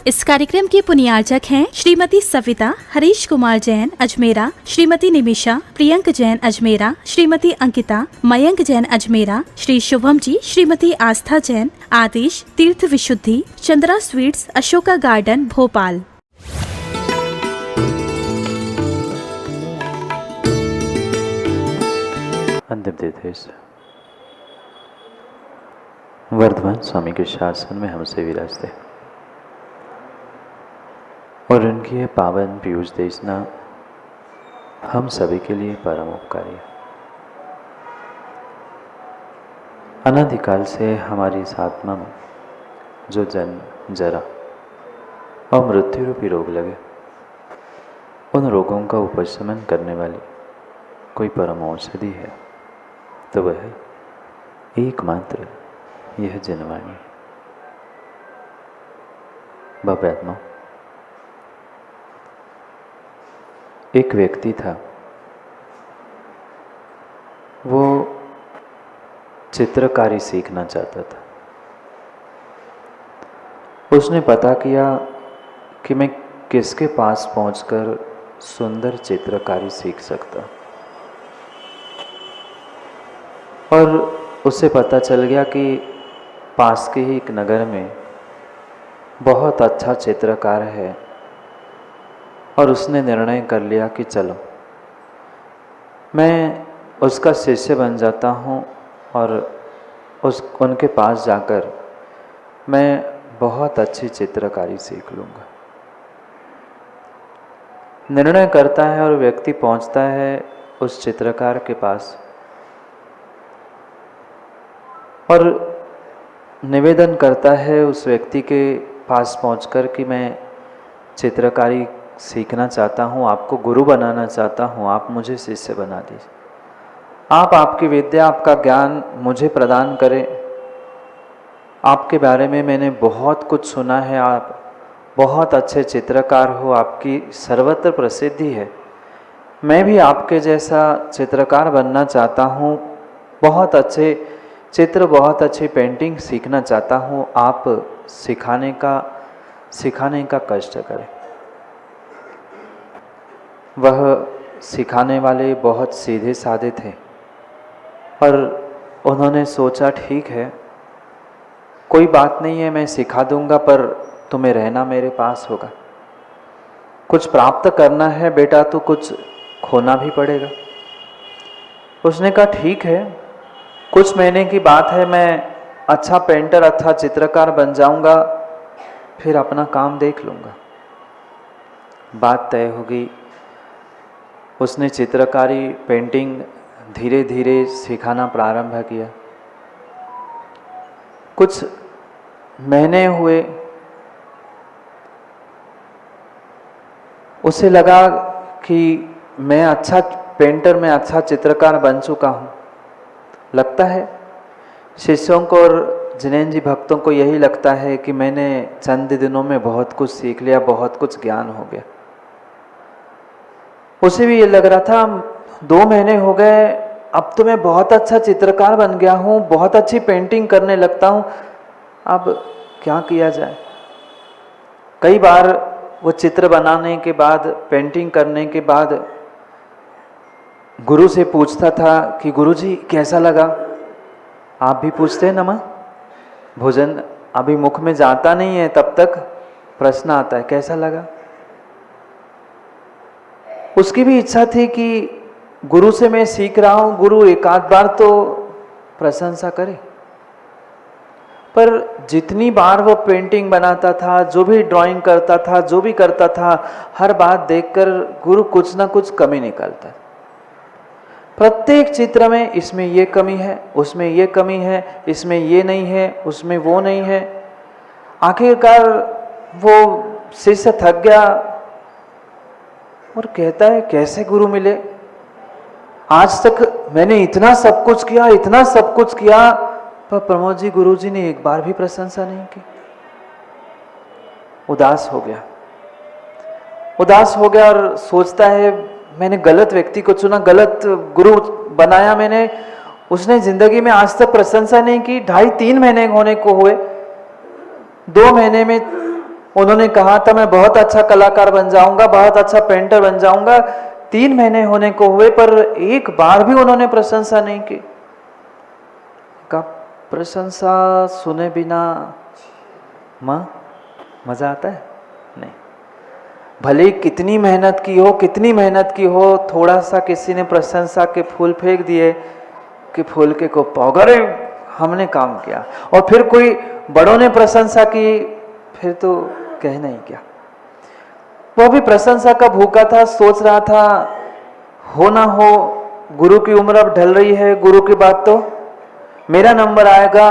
इस कार्यक्रम के पुण्यार्चक हैं श्रीमती सविता हरीश कुमार जैन अजमेरा, श्रीमती निमिषा प्रियंक जैन अजमेरा, श्रीमती अंकिता मयंक जैन अजमेरा, श्री शुभम जी, श्रीमती आस्था जैन, आदेश तीर्थ विशुद्धि, चंद्रा स्वीट्स, अशोका गार्डन, भोपाल। अंतिम निर्देश। वर्धमान स्वामी के शासन में हमसे विराजते और उनकी ये पावन पीयूष देशना हम सभी के लिए परम उपकारी है। अनादिकाल से हमारी इस आत्मा में जो जन्म, जरा और मृत्यु रूपी रोग लगे, उन रोगों का उपशमन करने वाली कोई परम औषधि है तो वह एकमात्र यह जनवाणी। बाप्यात्मा, एक व्यक्ति था, वो चित्रकारी सीखना चाहता था। उसने पता किया कि मैं किसके पास पहुंचकर सुंदर चित्रकारी सीख सकता, और उसे पता चल गया कि पास के ही एक नगर में बहुत अच्छा चित्रकार है, और उसने निर्णय कर लिया कि चलो मैं उसका शिष्य बन जाता हूँ और उनके पास जाकर मैं बहुत अच्छी चित्रकारी सीख लूँगा। निर्णय करता है और व्यक्ति पहुँचता है उस चित्रकार के पास और निवेदन करता है उस व्यक्ति के पास पहुंचकर कि मैं चित्रकारी सीखना चाहता हूं, आपको गुरु बनाना चाहता हूं, आप मुझे शिष्य बना दीजिए। आप आपकी विद्या, आपका ज्ञान मुझे प्रदान करें। आपके बारे में मैंने बहुत कुछ सुना है, आप बहुत अच्छे चित्रकार हो, आपकी सर्वत्र प्रसिद्धि है। मैं भी आपके जैसा चित्रकार बनना चाहता हूं, बहुत अच्छे चित्र, बहुत अच्छी पेंटिंग सीखना चाहता हूँ, आप सिखाने का कष्ट करें। वह सिखाने वाले बहुत सीधे साधे थे और उन्होंने सोचा ठीक है, कोई बात नहीं है, मैं सिखा दूंगा, पर तुम्हें रहना मेरे पास होगा। कुछ प्राप्त करना है बेटा तो कुछ खोना भी पड़ेगा। उसने कहा ठीक है, कुछ महीने की बात है, मैं अच्छा पेंटर, अच्छा चित्रकार बन जाऊंगा, फिर अपना काम देख लूँगा। बात तय हो गई। उसने चित्रकारी, पेंटिंग धीरे धीरे सिखाना प्रारंभ किया। कुछ महीने हुए, उसे लगा कि मैं अच्छा पेंटर, मैं अच्छा चित्रकार बन चुका हूँ। लगता है शिष्यों को और जिनेन जी भक्तों को यही लगता है कि मैंने चंद दिनों में बहुत कुछ सीख लिया, बहुत कुछ ज्ञान हो गया। उसे भी ये लग रहा था 2 महीने हो गए, अब तो मैं बहुत अच्छा चित्रकार बन गया हूँ, बहुत अच्छी पेंटिंग करने लगता हूँ, अब क्या किया जाए। कई बार वो चित्र बनाने के बाद, पेंटिंग करने के बाद गुरु से पूछता था कि गुरुजी कैसा लगा। आप भी पूछते हैं ना माँ, भोजन अभी मुख में जाता नहीं है तब तक प्रश्न आता है कैसा लगा। उसकी भी इच्छा थी कि गुरु से मैं सीख रहा हूँ, गुरु एक आध बार तो प्रशंसा करे। पर जितनी बार वो पेंटिंग बनाता था, जो भी ड्राइंग करता था, जो भी करता था, हर बात देखकर गुरु कुछ ना कुछ कमी निकालता। प्रत्येक चित्र में इसमें ये कमी है, उसमें ये कमी है, इसमें ये नहीं है, उसमें वो नहीं है। आखिरकार वो शिष्य थक गया और कहता है कैसे गुरु मिले, आज तक मैंने इतना सब कुछ किया, इतना सब कुछ किया, पर प्रमोद जी, गुरु जी ने एक बार भी प्रशंसा नहीं की। उदास हो गया और सोचता है मैंने गलत व्यक्ति को चुना, गलत गुरु बनाया मैंने। उसने जिंदगी में आज तक प्रशंसा नहीं की। 2.5-3 महीने होने को हुए, 2 महीने में उन्होंने कहा था मैं बहुत अच्छा कलाकार बन जाऊंगा, बहुत अच्छा पेंटर बन जाऊंगा। 3 महीने होने को हुए पर एक बार भी उन्होंने प्रशंसा नहीं की। का प्रशंसा सुने बिना मजा आता है? नहीं। भले कितनी मेहनत की हो, कितनी मेहनत की हो, थोड़ा सा किसी ने प्रशंसा के फूल फेंक दिए कि फूल के को पौगरे हमने काम किया, और फिर कोई बड़ों ने प्रशंसा की, फिर तो कहना ही क्या। वो भी प्रशंसा का भूखा था, सोच रहा था हो ना हो, गुरु की उम्र अब ढल रही है, गुरु की बात तो मेरा नंबर आएगा,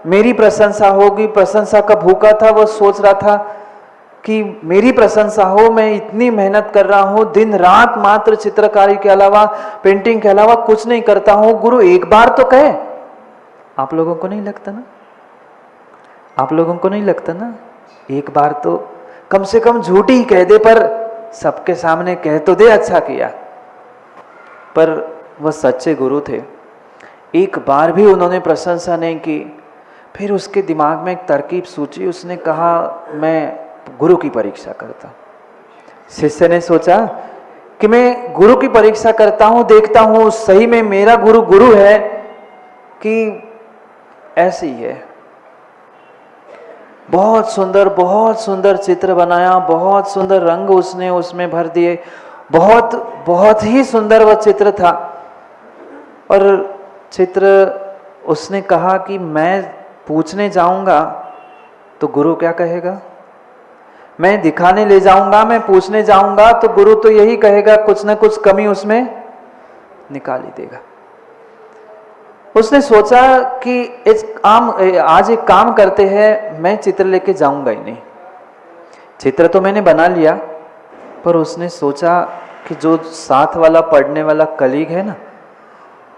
मेरी प्रशंसा होगी। प्रशंसा का भूखा था, वो सोच रहा था कि मेरी प्रशंसा हो, मैं इतनी मेहनत कर रहा हूं, दिन रात मात्र चित्रकारी के अलावा, पेंटिंग के अलावा कुछ नहीं करता हूं, गुरु एक बार तो कहे। आप लोगों को नहीं लगता ना? आप लोगों को नहीं लगता ना? एक बार तो कम से कम झूठी ही कह दे, पर सबके सामने कह तो दे अच्छा किया। पर वह सच्चे गुरु थे, एक बार भी उन्होंने प्रशंसा नहीं की। फिर उसके दिमाग में एक तरकीब सूझी, उसने कहा मैं गुरु की परीक्षा करता। शिष्य ने सोचा कि मैं गुरु की परीक्षा करता हूं, देखता हूं सही में मेरा गुरु गुरु है कि ऐसे ही है। बहुत सुंदर चित्र बनाया, बहुत सुंदर रंग उसने उसमें भर दिए, बहुत ही सुंदर वह चित्र था। और चित्र उसने कहा कि मैं पूछने जाऊंगा तो गुरु क्या कहेगा, मैं दिखाने ले जाऊंगा, मैं पूछने जाऊंगा तो गुरु तो यही कहेगा, कुछ ना कुछ कमी उसमें निकाल ही देगा। उसने सोचा कि आज एक काम करते हैं, मैं चित्र लेके जाऊंगा ही नहीं। चित्र तो मैंने बना लिया, पर उसने सोचा कि जो साथ वाला पढ़ने वाला कलीग है ना,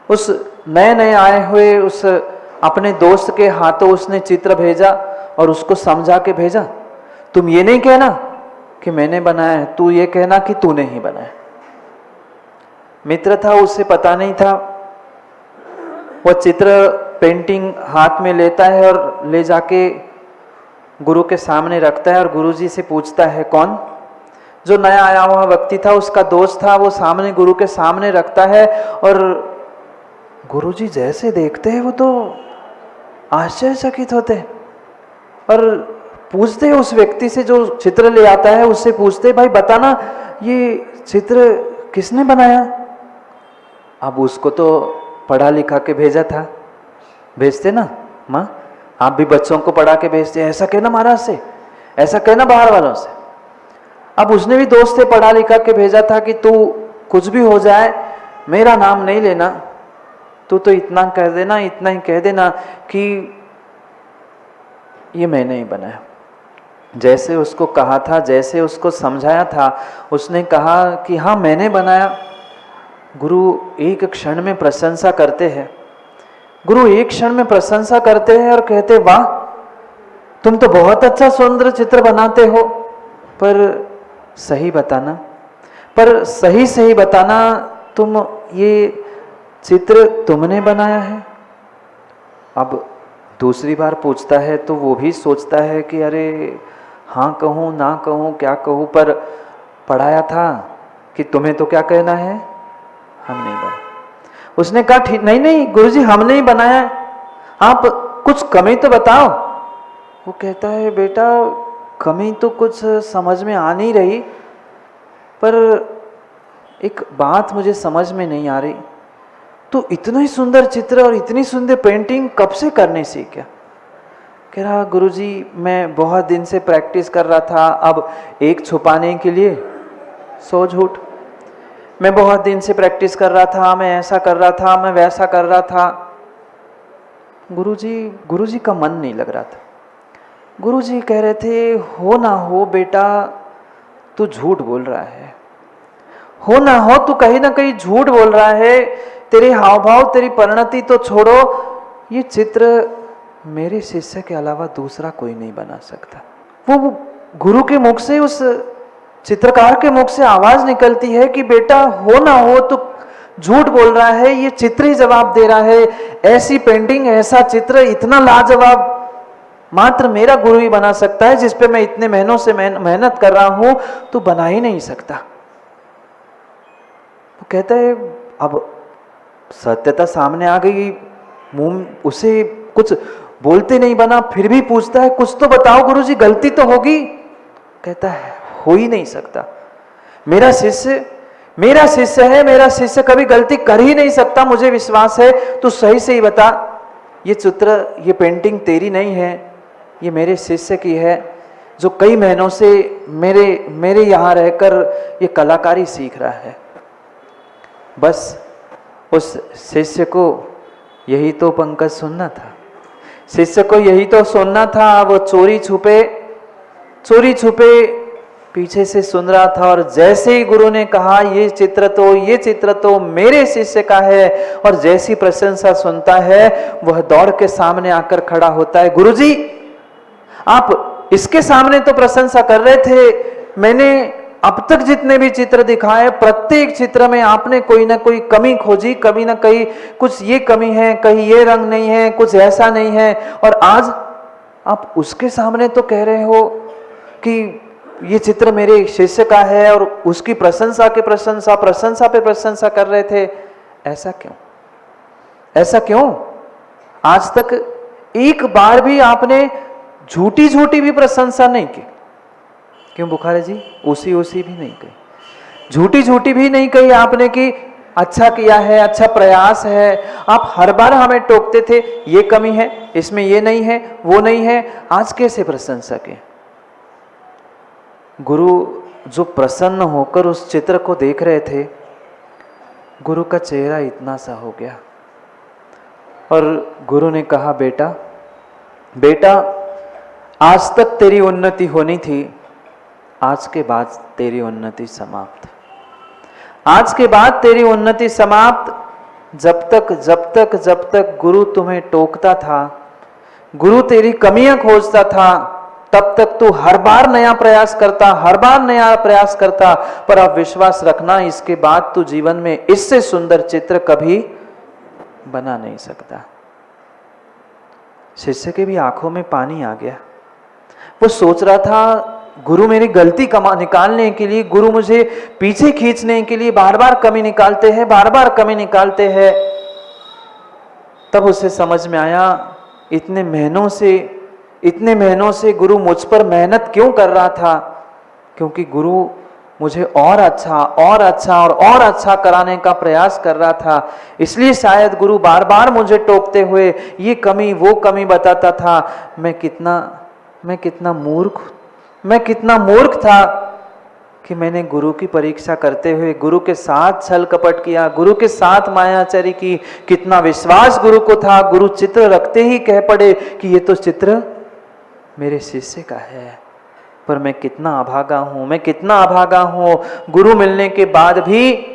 उस नए नए आए हुए उस अपने दोस्त के हाथों उसने चित्र भेजा और उसको समझा के भेजा, तुम ये नहीं कहना कि मैंने बनाया है, तू ये कहना कि तूने ही बनाया। मित्र था, उसे पता नहीं था। वो चित्र पेंटिंग हाथ में लेता है और ले जाके गुरु के सामने रखता है और गुरुजी से पूछता है कौन? जो नया आया हुआ व्यक्ति था, उसका दोस्त था, वो सामने गुरु के सामने रखता है और गुरुजी जैसे देखते हैं वो तो आश्चर्यचकित होते हैं और पूछते हैं उस व्यक्ति से जो चित्र ले आता है, उससे पूछते भाई बताना ये चित्र किसने बनाया? अब उसको तो पढ़ा लिखा के भेजा था, भेजते ना माँ, आप भी बच्चों को पढ़ा के भेजते, ऐसा कहना महाराज से, ऐसा कहना बाहर वालों से। अब उसने भी दोस्त से पढ़ा लिखा के भेजा था कि तू कुछ भी हो जाए मेरा नाम नहीं लेना, तू तो इतना कह देना, इतना ही कह देना कि ये मैंने ही बनाया। जैसे उसको कहा था, जैसे उसको समझाया था, उसने कहा कि हाँ मैंने बनाया। गुरु एक क्षण में प्रशंसा करते हैं, गुरु एक क्षण में प्रशंसा करते हैं और कहते वाह तुम तो बहुत अच्छा सुंदर चित्र बनाते हो, पर सही बताना, पर सही बताना, तुम ये चित्र तुमने बनाया है? अब दूसरी बार पूछता है तो वो भी सोचता है कि अरे हाँ कहूँ ना कहूँ क्या कहूँ, पर पढ़ाया था कि तुम्हें तो क्या कहना है, हम नहीं बनाया। उसने कहा ठीक नहीं गुरुजी हमने ही बनाया है, आप कुछ कमी तो बताओ। वो कहता है बेटा कमी तो कुछ समझ में आ नहीं रही, पर एक बात मुझे समझ में नहीं आ रही, तो इतना ही सुंदर चित्र और इतनी सुंदर पेंटिंग कब से करने सीखा? कह रहा गुरुजी मैं बहुत दिन से प्रैक्टिस कर रहा था, अब एक छुपाने के लिए 100 झूठ। मैं बहुत दिन से प्रैक्टिस कर रहा था, मैं ऐसा कर रहा था, मैं वैसा कर रहा था। गुरुजी का मन नहीं लग रहा था। गुरुजी कह रहे थे हो ना हो बेटा तू झूठ बोल रहा है, हो ना हो तू कहीं ना कहीं झूठ बोल रहा है, तेरे हाव भाव तेरी परिणति तो छोड़ो, ये चित्र मेरे शिष्य के अलावा दूसरा कोई नहीं बना सकता। वो गुरु के मुख से, उस चित्रकार के मुख से आवाज निकलती है कि बेटा हो ना हो तो झूठ बोल रहा है, ये चित्र ही जवाब दे रहा है। ऐसी पेंटिंग, ऐसा चित्र इतना लाजवाब मात्र मेरा गुरु ही बना सकता है, जिस पे मैं इतने महीनों से मेहनत कर रहा हूं, तो बना ही नहीं सकता। तो कहता है अब सत्यता सामने आ गई, मुंह उसे कुछ बोलते नहीं बना, फिर भी पूछता है कुछ तो बताओ गुरुजी, गलती तो होगी। कहता है हो ही नहीं सकता, मेरा शिष्य है, मेरा शिष्य कभी गलती कर ही नहीं सकता, मुझे विश्वास है। तू सही से ही बता, ये चित्र, ये पेंटिंग तेरी नहीं है, ये मेरे शिष्य की है, जो कई महीनों से मेरे यहाँ रहकर ये कलाकारी सीख रहा है। बस उस शिष्य को यही तो पंकज सुनना था, शिष्य को यही तो सुनना था। वो चोरी छुपे पीछे से सुन रहा था, और जैसे ही गुरु ने कहा ये चित्र तो मेरे शिष्य का है, और जैसी प्रशंसा सुनता है वह दौड़ के सामने आकर खड़ा होता है। गुरुजी, आप इसके सामने तो प्रशंसा कर रहे थे, मैंने अब तक जितने भी चित्र दिखाए, प्रत्येक चित्र में आपने कोई ना कोई कमी खोजी, कभी ना कहीं कुछ ये कमी है, कहीं ये रंग नहीं है, कुछ ऐसा नहीं है, और आज आप उसके सामने तो कह रहे हो कि ये चित्र मेरे शिष्य का है, और उसकी प्रशंसा पे प्रशंसा कर रहे थे। ऐसा क्यों? आज तक एक बार भी आपने झूठी भी प्रशंसा नहीं की। क्यों बुखारी जी? उसी भी नहीं कही, झूठी भी नहीं कही आपने कि अच्छा किया है, अच्छा प्रयास है। आप हर बार हमें टोकते थे, ये कमी है, इसमें ये नहीं है, वो नहीं है। आज कैसे प्रशंसा की? गुरु जो प्रसन्न होकर उस चित्र को देख रहे थे, गुरु का चेहरा इतना सा हो गया, और गुरु ने कहा बेटा आज तक तेरी उन्नति होनी थी, आज के बाद तेरी उन्नति समाप्त। आज के बाद तेरी उन्नति समाप्त। जब तक गुरु तुम्हें टोकता था, गुरु तेरी कमियां खोजता था, तब तक तू हर बार नया प्रयास करता। पर अब विश्वास रखना, इसके बाद तू जीवन में इससे सुंदर चित्र कभी बना नहीं सकता। शिष्य के भी आंखों में पानी आ गया। वो सोच रहा था गुरु मेरी गलती निकालने के लिए, गुरु मुझे पीछे खींचने के लिए बार बार कमी निकालते हैं। तब उसे समझ में आया, इतने महीनों से गुरु मुझ पर मेहनत क्यों कर रहा था? क्योंकि गुरु मुझे और अच्छा कराने का प्रयास कर रहा था। इसलिए शायद गुरु बार बार मुझे टोकते हुए ये कमी वो कमी बताता था। मैं कितना मूर्ख था कि मैंने गुरु की परीक्षा करते हुए गुरु के साथ छल कपट किया, गुरु के साथ मायाचारी की। कितना विश्वास गुरु को था, गुरु चित्र रखते ही कह पड़े कि ये तो चित्र मेरे शिष्य का है। पर मैं कितना अभागा हूं, गुरु मिलने के बाद भी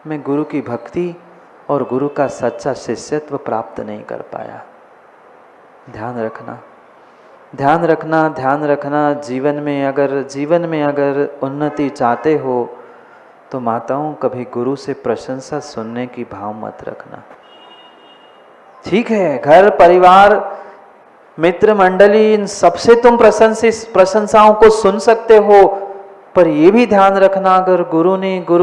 मैं गुरु की भक्ति और गुरु का सच्चा शिष्यत्व प्राप्त नहीं कर पाया। ध्यान रखना। जीवन में अगर उन्नति चाहते हो तो माताओं, कभी गुरु से प्रशंसा सुनने की भाव मत रखना। ठीक है, घर परिवार मित्र मंडली, इन सबसे तुम प्रशंसाओं को सुन सकते हो, पर यह भी ध्यान रखना, अगर गुरु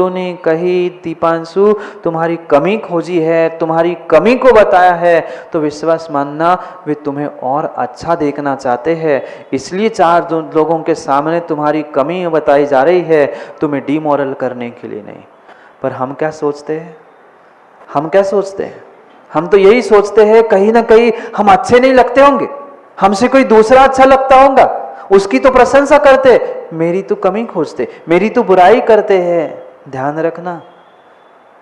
ने कही दीपांशु तुम्हारी कमी खोजी है, तुम्हारी कमी को बताया है, तो विश्वास मानना वे तुम्हें और अच्छा देखना चाहते हैं। इसलिए 4 लोगों के सामने तुम्हारी कमी बताई जा रही है, तुम्हें डिमोरल करने के लिए नहीं। पर हम क्या सोचते हैं? हम तो यही सोचते हैं, कहीं ना कहीं हम अच्छे नहीं लगते होंगे, हमसे कोई दूसरा अच्छा लगता होगा, उसकी तो प्रशंसा करते, मेरी तो कमी खोजते, मेरी तो बुराई करते हैं। ध्यान रखना,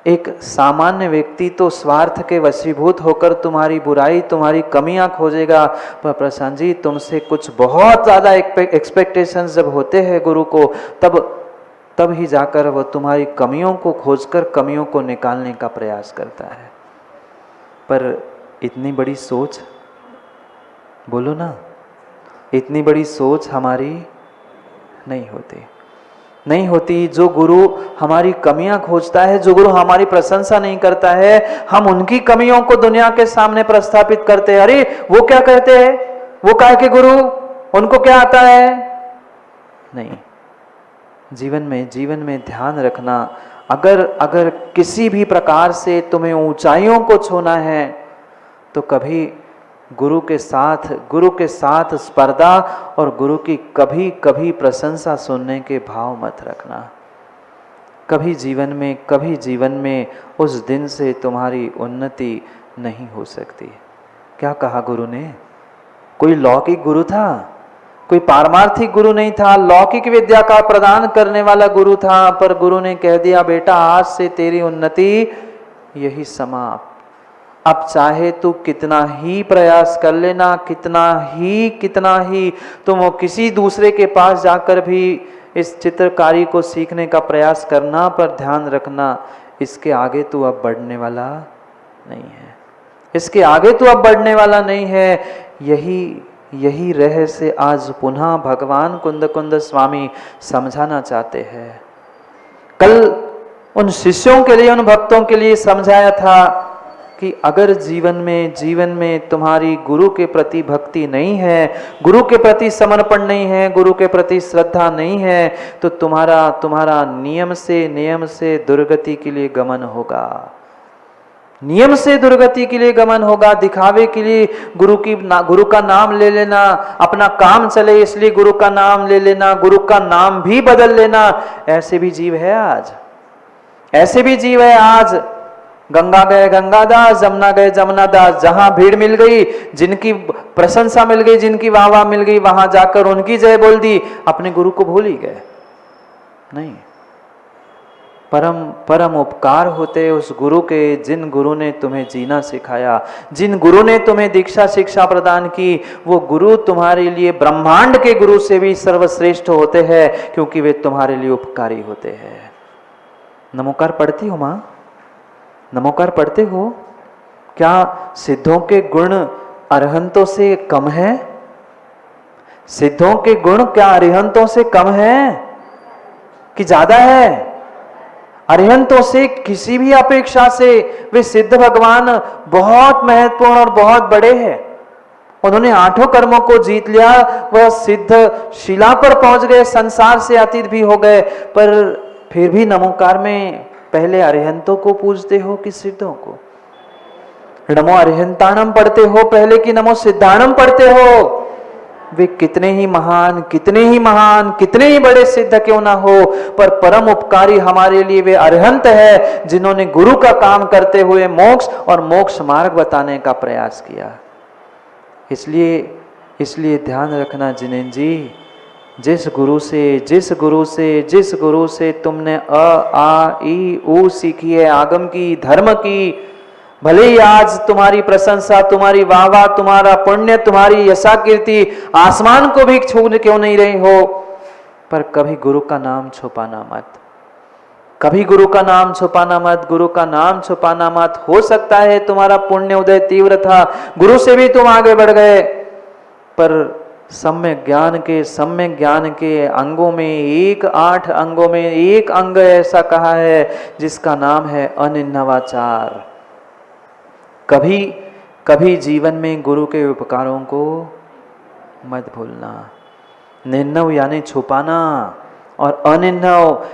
एक सामान्य व्यक्ति तो स्वार्थ के वशीभूत होकर तुम्हारी बुराई, तुम्हारी कमियां खोजेगा। पर प्रशांत जी, तुमसे कुछ बहुत ज्यादा एक्सपेक्टेशंस जब होते हैं गुरु को, तब ही जाकर वह तुम्हारी कमियों को खोजकर कमियों को निकालने का प्रयास करता है। पर इतनी बड़ी सोच, बोलो ना, इतनी बड़ी सोच हमारी नहीं होती। जो गुरु हमारी कमियां खोजता है, जो गुरु हमारी प्रशंसा नहीं करता है, हम उनकी कमियों को दुनिया के सामने प्रस्थापित करते हैं। अरे वो क्या कहते हैं, वो काहे के गुरु, उनको क्या आता है? नहीं। जीवन में ध्यान रखना, अगर किसी भी प्रकार से तुम्हें ऊंचाइयों को छूना है तो कभी गुरु के साथ स्पर्धा और गुरु की कभी प्रशंसा सुनने के भाव मत रखना। कभी जीवन में उस दिन से तुम्हारी उन्नति नहीं हो सकती। क्या कहा गुरु ने? कोई लौकिक गुरु था, कोई पारमार्थिक गुरु नहीं था, लौकिक विद्या का प्रदान करने वाला गुरु था, पर गुरु ने कह दिया बेटा आज से तेरी उन्नति यही समाप्त। अब चाहे तू कितना ही प्रयास कर लेना, कितना ही तुम किसी दूसरे के पास जाकर भी इस चित्रकारी को सीखने का प्रयास करना, पर ध्यान रखना इसके आगे तू अब बढ़ने वाला नहीं है, इसके आगे तू अब बढ़ने वाला नहीं है। यही रहस्य आज पुनः भगवान कुंद स्वामी समझाना चाहते हैं। कल उन शिष्यों के लिए, उन भक्तों के लिए समझाया था कि अगर जीवन में तुम्हारी गुरु के प्रति भक्ति नहीं है, गुरु के प्रति समर्पण नहीं है, गुरु के प्रति श्रद्धा नहीं है, तो तुम्हारा नियम से दुर्गति के लिए गमन होगा। नियम से दुर्गति के लिए गमन होगा। दिखावे के लिए गुरु का नाम ले लेना, अपना काम चले इसलिए गुरु का नाम ले लेना, गुरु का नाम भी बदल लेना, ऐसे भी जीव है आज। गंगा गए गंगादास, जमुना गए जमुनादास। जहां भीड़ मिल गई, जिनकी प्रशंसा मिल गई, जिनकी वाह मिल गई, वहां जाकर उनकी जय बोल दी, अपने गुरु को भूल ही गए। नहीं, परम उपकार होते उस गुरु के, जिन गुरु ने तुम्हें जीना सिखाया, जिन गुरु ने तुम्हें दीक्षा शिक्षा प्रदान की। वो गुरु तुम्हारे लिए ब्रह्मांड के गुरु से भी सर्वश्रेष्ठ होते हैं, क्योंकि वे तुम्हारे लिए उपकारी होते हैं। नमोकार पढ़ती हो माँ? नमोकार पढ़ते हो? क्या सिद्धों के गुण अरहंतों से कम है? सिद्धों के गुण क्या अरिहंतों से कम है कि ज्यादा है? अरिहंतों से किसी भी अपेक्षा से वे सिद्ध भगवान बहुत महत्वपूर्ण और बहुत बड़े हैं। उन्होंने 8 कर्मों को जीत लिया, वह सिद्ध शिला पर पहुंच गए, संसार से अतीत भी हो गए, पर फिर भी नमोकार में पहले अरिहंतों को पूजते हो कि सिद्धों को? नमो अरिहंताणम पढ़ते हो पहले कि नमो सिद्धाणम पढ़ते हो? वे कितने ही महान, कितने ही बड़े सिद्ध क्यों ना हो, पर परम उपकारी हमारे लिए वे अरिहंत है, जिन्होंने गुरु का काम करते हुए मोक्ष और मोक्ष मार्ग बताने का प्रयास किया। इसलिए ध्यान रखना जिनेन्द्र जी, जिस गुरु से तुमने अ आ ई ऊ सीखी है, आगम की, धर्म की, भले ही आज तुम्हारी प्रशंसा, तुम्हारी वाहवाह, तुम्हारा पुण्य, तुम्हारी यशा कीर्ति आसमान को भी छू क्यों नहीं रही हो, पर कभी गुरु का नाम छुपाना मत, कभी गुरु का नाम छुपाना मत, गुरु का नाम छुपाना मत। हो सकता है तुम्हारा पुण्य उदय तीव्र था, गुरु से भी तुम आगे बढ़ गए, पर सम्यक ज्ञान के अंगों में 8 अंगों में एक अंग ऐसा कहा है जिसका नाम है अनिन्नवाचार। कभी जीवन में गुरु के उपकारों को मत भूलना। निन्नव यानी छुपाना और अनिन्नव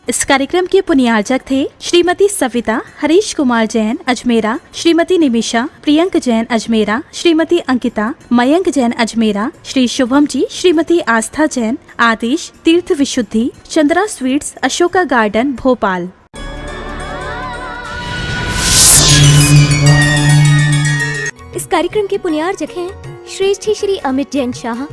इस कार्यक्रम के पुण्यार्चक थे श्रीमती सविता हरीश कुमार जैन अजमेरा, श्रीमती निमिषा प्रियंक जैन अजमेरा, श्रीमती अंकिता मयंक जैन अजमेरा, श्री शुभम जी, श्रीमती आस्था जैन, आदेश तीर्थ विशुद्धि, चंद्रा स्वीट्स, अशोका गार्डन, भोपाल। इस कार्यक्रम के पुण्यार्चक हैं श्रेष्ठी श्री अमित जैन शाह,